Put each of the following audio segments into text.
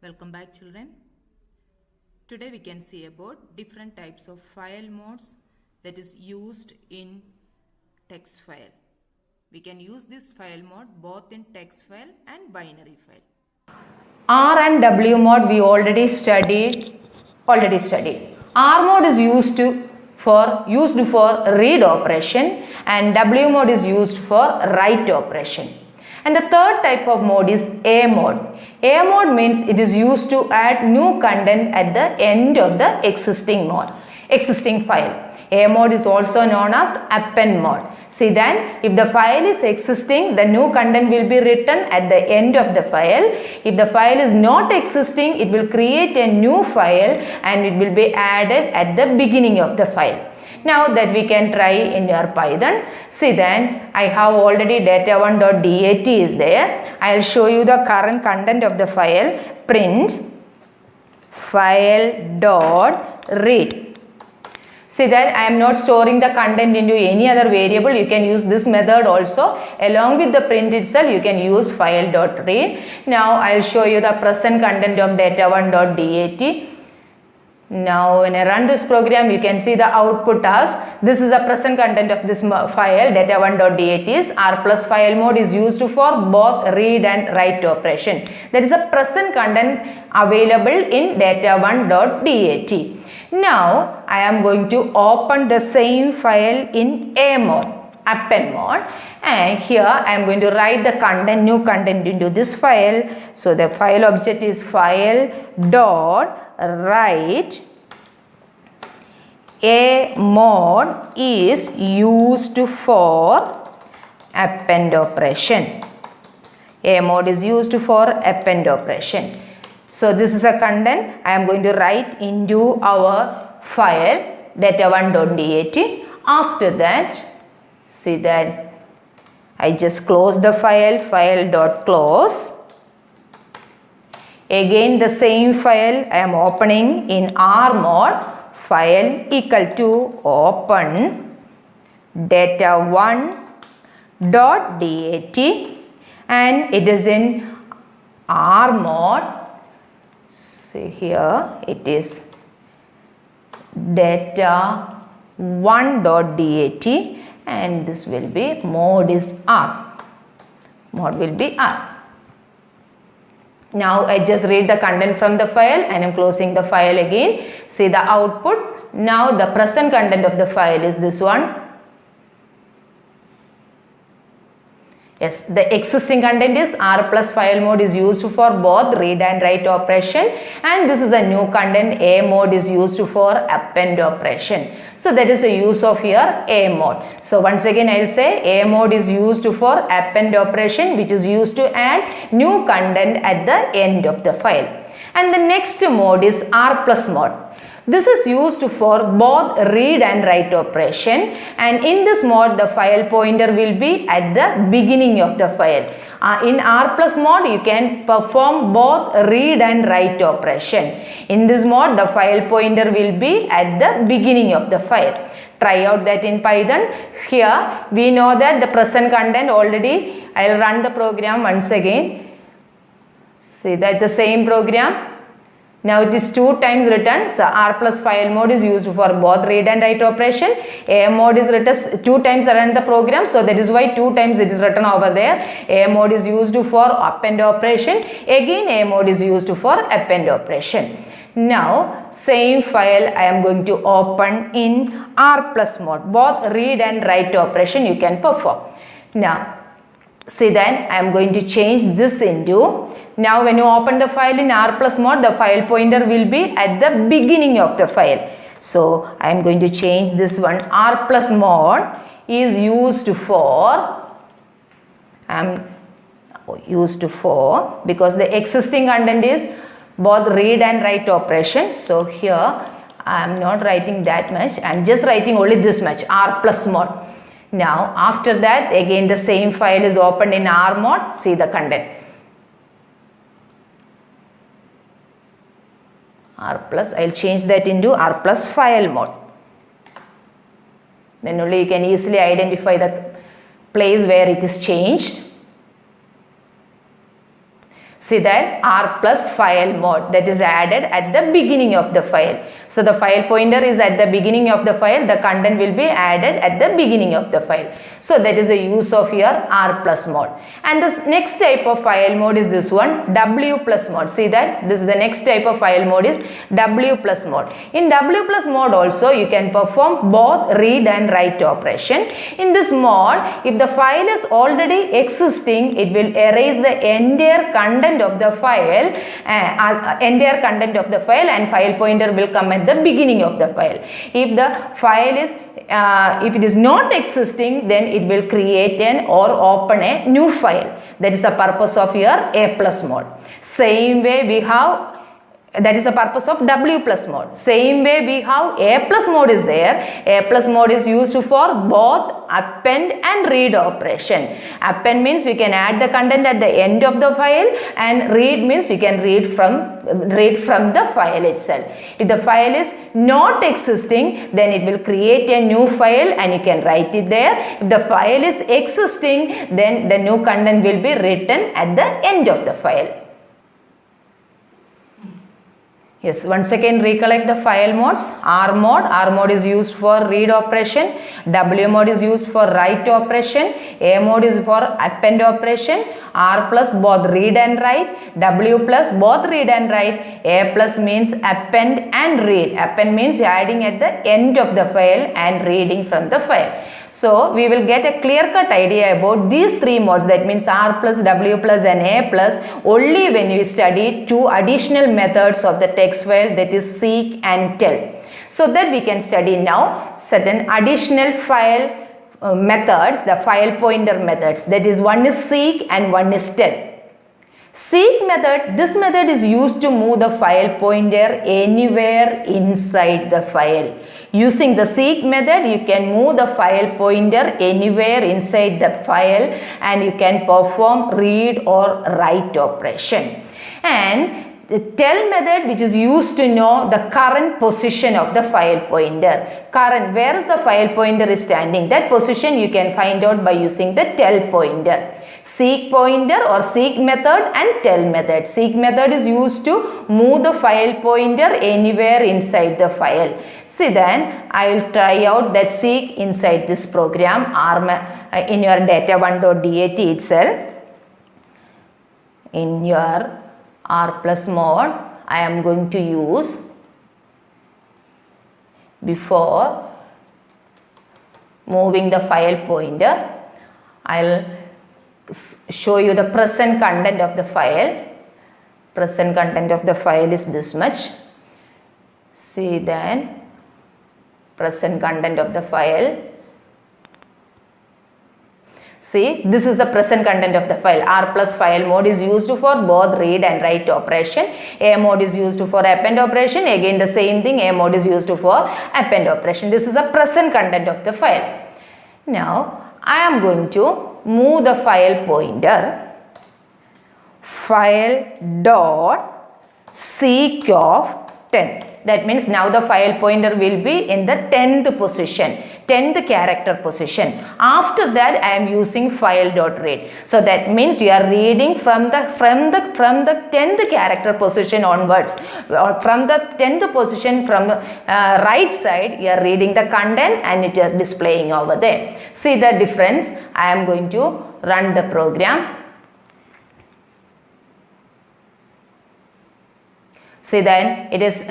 Welcome back, children. Today we can see about different types of file modes that is used in text file. We can use this file mode both in text file and binary file. R and W mode we already studied. R mode is used for read operation and W mode is used for write operation. And the third type of mode is A mode. A mode means it is used to add new content at the end of the existing file. A mode is also known as append mode. See then, if the file is existing, the new content will be written at the end of the file. If the file is not existing, it will create a new file and it will be added at the beginning of the file. Now that we can try in your Python. See then, I have already data1.dat is there. I will show you the current content of the file. Print file.read. See that I am not storing the content into any other variable. You can use this method also. Along with the print itself, you can use file.read. Now I will show you the present content of data1.dat. Now when I run this program, you can see the output as this is the present content of this file data1.dat is R plus file mode is used for both read and write operation. That is a present content available in data1.dat. Now I am going to open the same file in A mode, append mode, and here I am going to write the content, new content into this file. So the file object is file.write. A mode is used for append operation. A mode is used for append operation. So this is a content I am going to write into our file data1.dat. After that, see that I just close the file.close. Again the same file I am opening in R mode, file equal to open data1.dat and it is in R mode. See here it is data1.dat and this will be mode is R. Mode will be R. Now I just read the content from the file and I am closing the file again. See the output. Now the present content of the file is this one. Yes, the existing content is R plus file mode is used for both read and write operation, and this is a new content. A mode is used for append operation. So that is the use of here A mode. So once again I will say A mode is used for append operation, which is used to add new content at the end of the file. And the next mode is R plus mode. This is used for both read and write operation, and in this mode the file pointer will be at the beginning of the file. In R plus mode you can perform both read and write operation. In this mode the file pointer will be at the beginning of the file. Try out that in Python. Here we know that the present content already. I will run the program once again. See that the same program. Now it is 2 times written. So R plus file mode is used for both read and write operation. A mode is written 2 times run the program. So that is why 2 times it is written over there. A mode is used for append operation. Again A mode is used for append operation. Now same file I am going to open in R plus mode. Both read and write operation you can perform. Now see then I am going to change this into. Now when you open the file in R plus mode, the file pointer will be at the beginning of the file. So I am going to change this one. R plus mode is used for, because the existing content is both read and write operation. So here I am not writing that much. I am just writing only this much, R plus mode. Now after that again the same file is opened in R mode. See the content. R plus, I will change that into R plus file mode. Then only you can easily identify the place where it is changed. See that R plus file mode, that is added at the beginning of the file. So the file pointer is at the beginning of the file, the content will be added at the beginning of the file. So that is a use of your R plus mode. And this next type of file mode is this one, W plus mode. See that this is the next type of file mode is W plus mode. In W plus mode also you can perform both read and write operation. In this mode, if the file is already existing, it will erase the entire content of the file, and file pointer will come at the beginning of the file. If the file is if it is not existing, then it will create or open a new file. That is the purpose of your A plus mode. Same way we have, that is the purpose of W plus mode. Same way we have A plus mode is there. A plus mode is used for both append and read operation. Append means you can add the content at the end of the file, and read means you can read from the file itself. If the file is not existing, then it will create a new file and you can write it there. If the file is existing, then the new content will be written at the end of the file. Yes, once again recollect the file modes. R mode is used for read operation. W mode is used for write operation. A mode is for append operation. R plus both read and write. W plus both read and write. A plus means append and read. Append means adding at the end of the file and reading from the file. So we will get a clear-cut idea about these three modes, that means R plus, W plus and A plus, only when you study two additional methods of the text file, that is seek and tell. So that we can study now certain additional file methods, the file pointer methods, that is one is seek and one is tell. Seek method, this method is used to move the file pointer anywhere inside the file. Using the seek method, you can move the file pointer anywhere inside the file and you can perform read or write operation. And the tell method, which is used to know the current position of the file pointer. Current, where is the file pointer is standing, that position you can find out by using the tell pointer. Seek pointer or seek method and tell method. Seek method is used to move the file pointer anywhere inside the file. See then, I will try out that seek inside this program in your data1.dat itself. In your R plus mode, I am going to use, before moving the file pointer, I will show you the present content of the file. Present content of the file is this much. See then, present content of the file. See, this is the present content of the file. R plus file mode is used for both read and write operation. A mode is used for append operation. Again the same thing, A mode is used for append operation. This is the present content of the file. Now, I am going to move the file pointer, file dot seek of 10. That means now the file pointer will be in the 10th position, 10th character position. After that, I am using file dot read. So that means you are reading from the 10th character position onwards. Or from the 10th position, from the right side, you are reading the content and it is displaying over there. See the difference. I am going to run the program. See then it is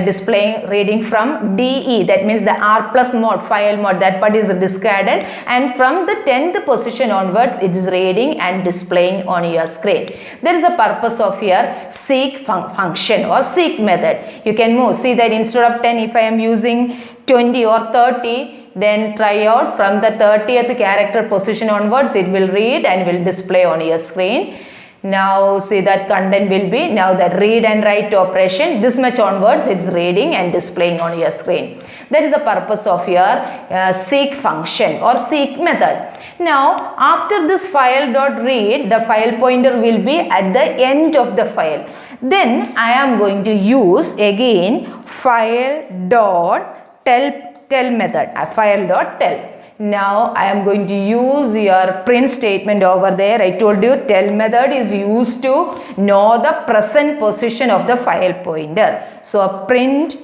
displaying reading from DE, that means the R plus mode, file mode, that part is discarded, and from the 10th position onwards it is reading and displaying on your screen. There is a purpose of your seek function or seek method. You can move, see that instead of 10, if I am using 20 or 30, then try out from the 30th character position onwards, it will read and will display on your screen. Now see that content will be, now that read and write operation, this much onwards it's reading and displaying on your screen. That is the purpose of your seek function or seek method. Now after this file dot read, the file pointer will be at the end of the file. Then I am going to use again file dot tell method, file dot tell. Now I am going to use your print statement over there. I told you tell method is used to know the present position of the file pointer. So print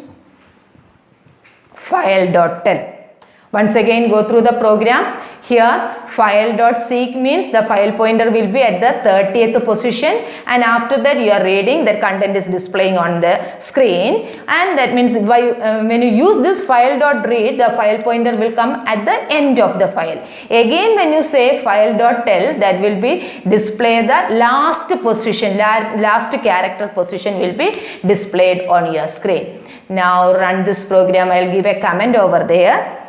file.tell. Once again go through the program. Here file.seek means the file pointer will be at the 30th position, and after that you are reading, that content is displaying on the screen, and that means when you use this file.read, the file pointer will come at the end of the file. Again when you say file.tell, that will be display the last position, last character position will be displayed on your screen. Now run this program. I will give a comment over there.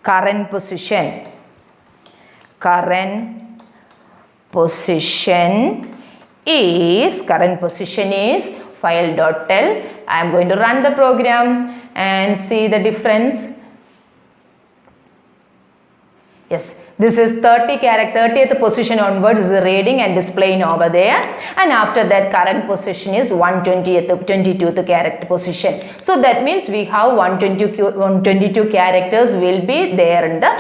Current position is file.tell. I am going to run the program and see the difference. Yes, this is 30th position onwards is reading and displaying over there, and after that current position is 22nd character position. So that means we have 122 characters will be there in the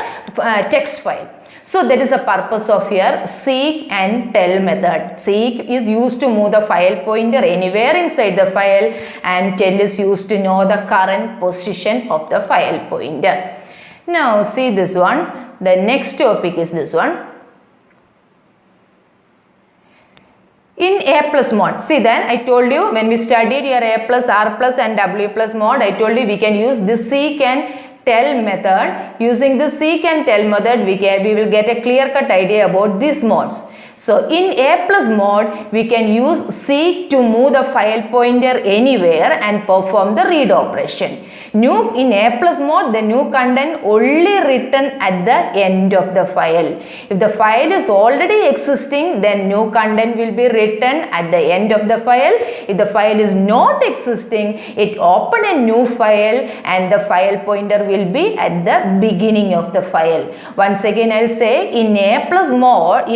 text file. So that is the purpose of your seek and tell method. Seek is used to move the file pointer anywhere inside the file, and tell is used to know the current position of the file pointer. Now see this one. The next topic is this one. In A plus mode, see then I told you when we studied your A plus, R plus and W plus mode, I told you we can use this seek and tell method. Using the seek and tell method, we will get a clear cut idea about these modes. So in A plus mode, we can use seek to move the file pointer anywhere and perform the read operation. In A plus mode, the new content only written at the end of the file. If the file is already existing, then new content will be written at the end of the file. If the file is not existing, it open a new file and the file pointer will be at the beginning of the file. Once again I will say, in A plus mode,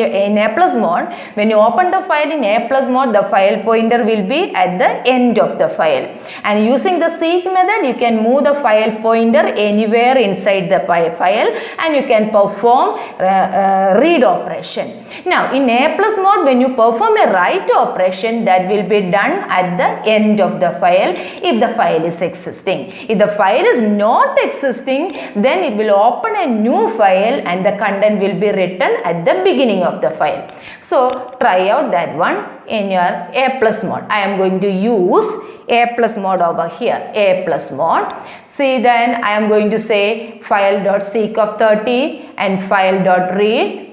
when you open the file in A plus mode, the file pointer will be at the end of the file. And using the seek method, you can move the file pointer anywhere inside the file and you can perform read operation. Now in A plus mode, when you perform a write operation, that will be done at the end of the file if the file is existing. If the file is not existing, then it will open a new file and the content will be written at the beginning of the file. So try out that one in your A plus mode. I am going to use A plus mode over here, A plus mode. See then I am going to say file.seek of 30 and file.read.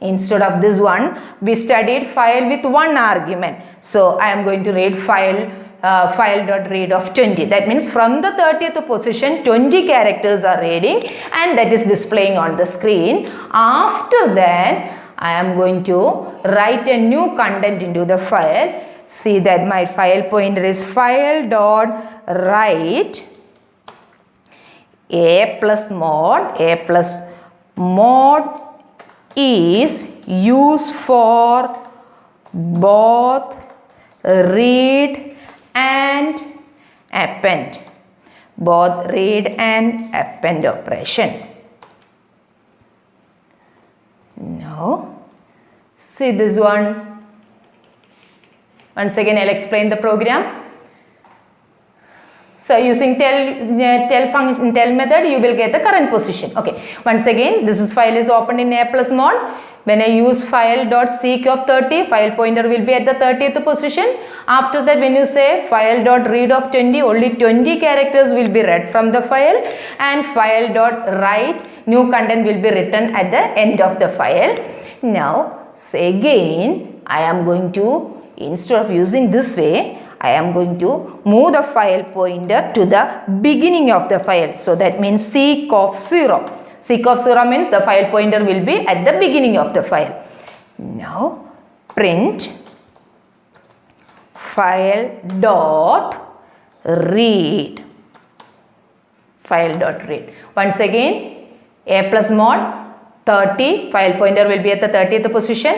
Instead of this one, we studied file with one argument. So I am going to read file.read of 20. That means from the 30th position, 20 characters are reading and that is displaying on the screen. After that, I am going to write a new content into the file. See that my file pointer is file.write A plus mode. A plus mode is used for both read and append. Both read and append operation. Now, see this one. Once again, I will explain the program. So, using tell method, you will get the current position. Okay. Once again, this file is opened in A plus mode. When I use file.seek of 30, file pointer will be at the 30th position. After that, when you say file.read of 20, only 20 characters will be read from the file, and file.write, new content will be written at the end of the file. Now, say again, I am going to, instead of using this way, I am going to move the file pointer to the beginning of the file. So, that means seek of 0. Seek of 0 means the file pointer will be at the beginning of the file. Now, print file.read. File.read. Once again, A plus mode, 30, file pointer will be at the 30th position.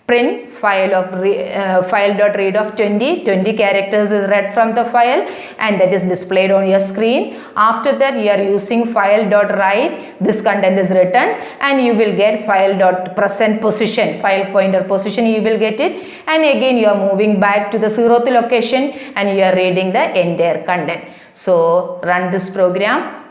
print file dot read of 20 characters is read from the file and that is displayed on your screen. After that you are using file dot write, this content is written and you will get file dot present position, file pointer position you will get it, and again you are moving back to the 0th location and you are reading the entire content. So run this program.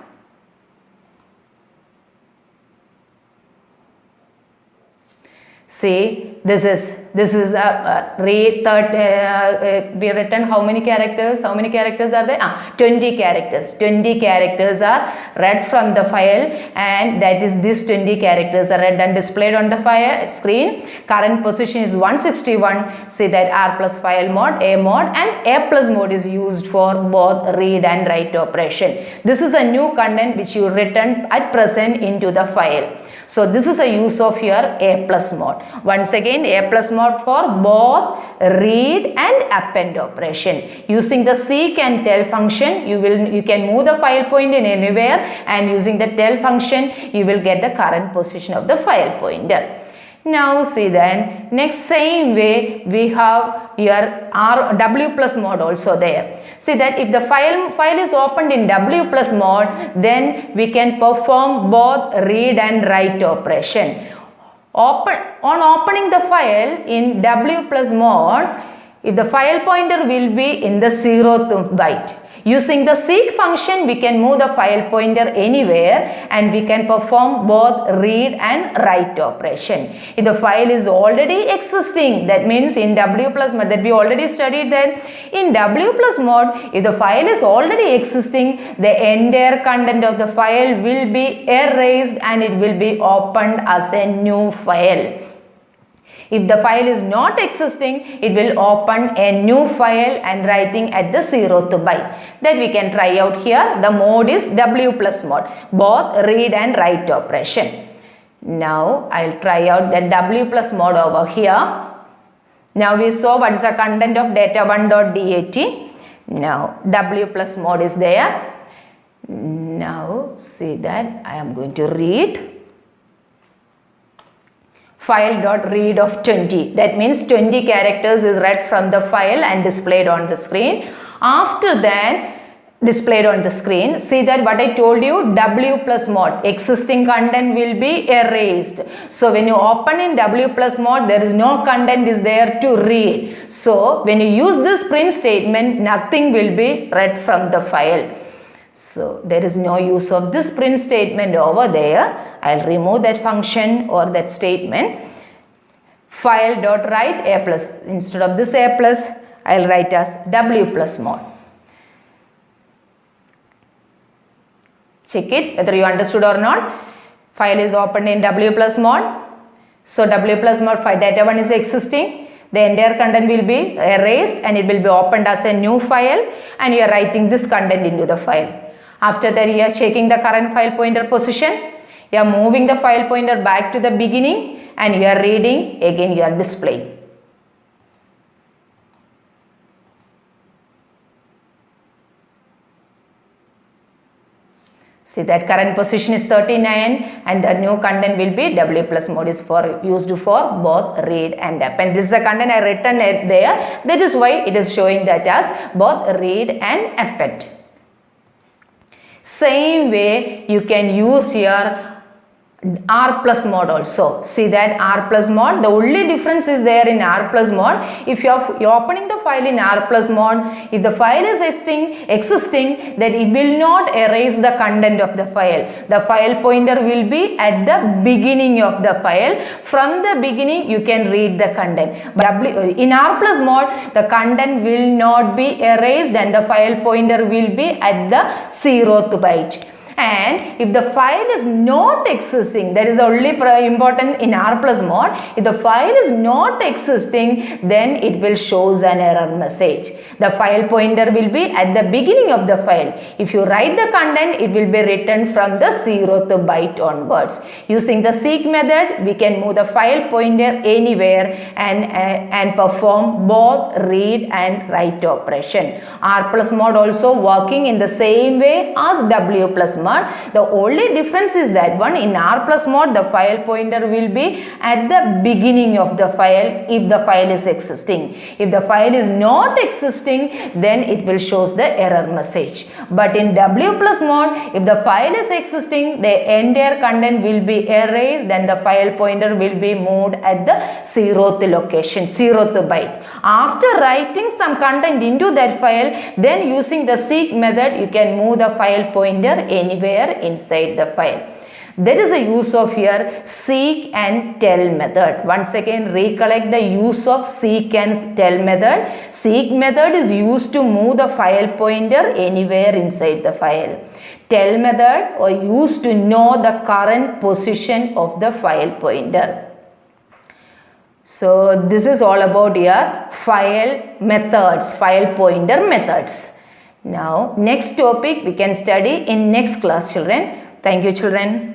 See, this is a read we written how many characters? How many characters are there? 20 characters. 20 characters are read from the file, and that is these 20 characters are read and displayed on the file screen. Current position is 161. See that R plus file mode, A mode, and A plus mode is used for both read and write operation. This is a new content which you written at present into the file. So this is a use of your A plus mode. Once again, A plus mode for both read and append operation. Using the seek and tell function, you can move the file pointer anywhere, and using the tell function, you will get the current position of the file pointer. Now see then, next same way we have your W plus mode also there. See that if the file is opened in W plus mode, then we can perform both read and write operation. On opening the file in W plus mode, if the file pointer will be in the 0th byte. Using the seek function, we can move the file pointer anywhere and we can perform both read and write operation. If the file is already existing, that means in W plus mode, that we already studied that in W plus mode, if the file is already existing, the entire content of the file will be erased and it will be opened as a new file. If the file is not existing, it will open a new file and writing at the 0th byte. That we can try out here. The mode is W plus mode, both read and write operation. Now I'll try out the W plus mode over here. Now we saw what is the content of data1.dat. Now W plus mode is there. Now see that I am going to read file.read of 20. That means 20 characters is read from the file and displayed on the screen. After that, displayed on the screen, see that what I told you, W plus mode, existing content will be erased. So when you open in W plus mode, there is no content is there to read. So when you use this print statement, nothing will be read from the file. So there is no use of this print statement over there. I'll remove that function or that statement. File.write A plus. Instead of this A plus, I'll write as W plus mode. Check it whether you understood or not. File is opened in W plus mode. So W plus mode file data 1 is existing. The entire content will be erased and it will be opened as a new file, and you are writing this content into the file. After that, you are checking the current file pointer position. You are moving the file pointer back to the beginning and you are reading, again you are displaying. See that current position is 39 and the new content will be W plus mode is used for both read and append. This is the content I written there. That is why it is showing that as both read and append. Same way you can use your R plus mode also. See that R plus mode, the only difference is there in R plus mode. If you're opening the file in R plus mode, if the file is existing, then it will not erase the content of the file. The file pointer will be at the beginning of the file. From the beginning, you can read the content. But in R plus mode, the content will not be erased and the file pointer will be at the 0th byte. And if the file is not existing, that is the only important in R plus mode. If the file is not existing, then it will show an error message. The file pointer will be at the beginning of the file. If you write the content, it will be written from the 0th byte onwards. Using the seek method, we can move the file pointer anywhere and perform both read and write operation. R plus mode also working in the same way as W plus mode. mode. The only difference is that one in R plus mode the file pointer will be at the beginning of the file if the file is existing. If the file is not existing, then it will show the error message. But in W plus mode, if the file is existing, the entire content will be erased and the file pointer will be moved at the 0th location, 0th byte. After writing some content into that file, then using the seek method, you can move the file pointer anywhere inside the file. That is the use of here seek and tell method. Once again, recollect the use of seek and tell method. Seek method is used to move the file pointer anywhere inside the file. Tell method or used to know the current position of the file pointer. So this is all about your file methods, file pointer methods. Now next topic we can study in next class, children. Thank you, children.